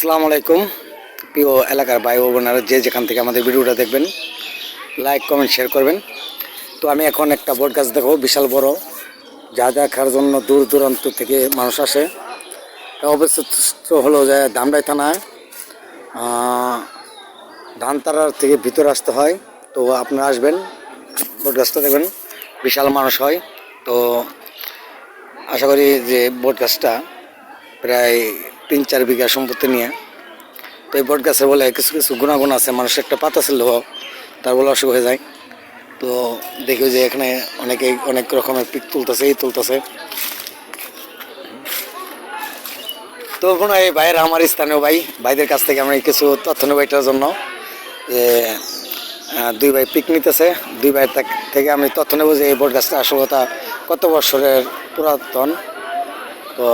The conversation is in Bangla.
আসসালামু আলাইকুম প্রিয় এলাকার ভাই ও বোনেরা, যে যেখান থেকে আমাদের ভিডিওটা দেখবেন লাইক কমেন্ট শেয়ার করবেন। তো আমি এখন একটা বট গাছ দেখো, বিশাল বড়, যা দেখার জন্য দূর দূরান্ত থেকে মানুষ আসে। অবস্থিত হলো যে ধামরাই থানায় ধানতারার থেকে ভিতরে আসতে হয়। তো আপনারা আসবেন, বট গাছটা দেখবেন, বিশাল মানুষ হয়। তো আশা করি যে বট গাছটা প্রায় 3-4 বিঘা সম্পত্তি নিয়ে। তো এই বট গাছে বলে কিছু কিছু গুণাগুণ আছে, মানুষের একটা পাতা ছিল তার বলে অসুখ হয়ে যায়। তো দেখি যে এখানে অনেকেই অনেক রকমের পিক তুলতেছে, তুলতেছে। তো কোনো এই ভাইয়ের, আমার স্থানীয় ভাইদের কাছ থেকে আমরা কিছু তথ্য নেব এটার জন্য, যে দুই ভাই পিক নিতেছে। দুই ভাইয়ের থেকে আমি তথ্য নেব যে এই বট গাছটা আসলে কত বছরের পুরাতন। তো